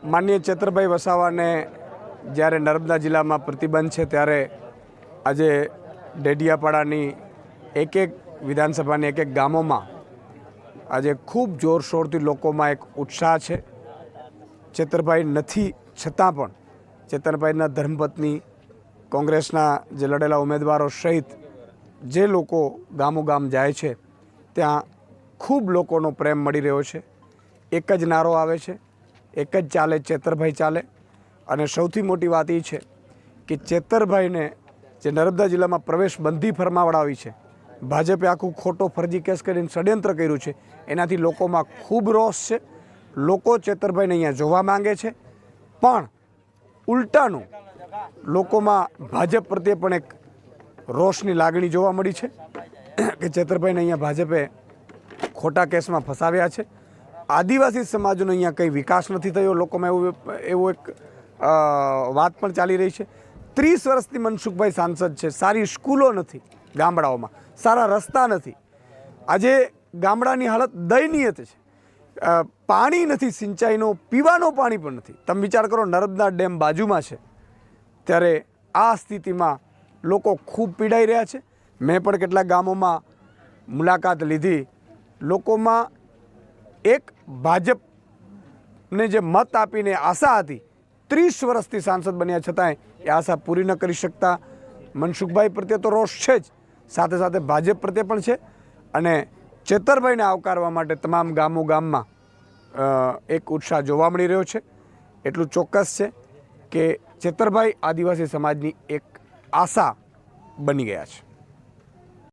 માનનીય ચેતરભાઈ વસાવાને જ્યારે નર્મદા જિલ્લામાં પ્રતિબંધ છે ત્યારે આજે ડેડિયાપાડાની એક વિધાનસભાની એક ગામોમાં આજે ખૂબ જોરશોરથી લોકોમાં એક ઉત્સાહ છે। ચેતરભાઈ નથી છતાં પણ ચેતરભાઈના ધર્મપત્ની કોંગ્રેસના જે લડેલા ઉમેદવારો સહિત જે લોકો ગામોગામ જાય છે ત્યાં ખૂબ લોકોનો પ્રેમ મળી રહ્યો છે। એક જ નારો આવે છે, એક જ ચાલે, ચેતરભાઈ ચાલે। અને સૌથી મોટી વાત એ છે કે ચેતરભાઈને જે નર્મદા જિલ્લામાં પ્રવેશ બંધી ફરમાવડાવી છે, ભાજપે આખું ખોટો ફરજી કેસ કરીને ષડયંત્ર કર્યું છે, એનાથી લોકોમાં ખૂબ રોષ છે। લોકો ચેતરભાઈને અહીંયા જોવા માંગે છે, પણ ઉલટાનું લોકોમાં ભાજપ પ્રત્યે પણ એક રોષની લાગણી જોવા મળી છે કે ચેતરભાઈને અહીંયા ભાજપે ખોટા કેસમાં ફસાવ્યા છે। આદિવાસી સમાજનો અહીંયા કંઈ વિકાસ નથી થયો, લોકોમાં એવું એક વાત પણ ચાલી રહી છે। 30 વર્ષથી મનસુખભાઈ સાંસદ છે, સારી સ્કૂલો નથી ગામડાઓમાં, સારા રસ્તા નથી। આજે ગામડાની હાલત દયનીય છે, પાણી નથી, સિંચાઈનો પીવાનો પાણી પણ નથી। તમે વિચાર કરો, નર્મદા ડેમ બાજુમાં છે, ત્યારે આ સ્થિતિમાં લોકો ખૂબ પીડાઈ રહ્યા છે। મેં પણ કેટલાક ગામોમાં મુલાકાત લીધી। લોકોમાં એક ભાજપને જે મત આપીને આશા હતી, 30 વર્ષથી સાંસદ બન્યા છતાંય એ આશા પૂરી ન કરી શકતા મનસુખભાઈ પ્રત્યે તો રોષ છે જ, સાથે સાથે ભાજપ પ્રત્યે પણ છે। અને ચેતરભાઈને આવકારવા માટે તમામ ગામોગામમાં એક ઉત્સાહ જોવા મળી રહ્યો છે। એટલું ચોક્કસ છે કે ચેતરભાઈ આદિવાસી સમાજની એક આશા બની ગયા છે।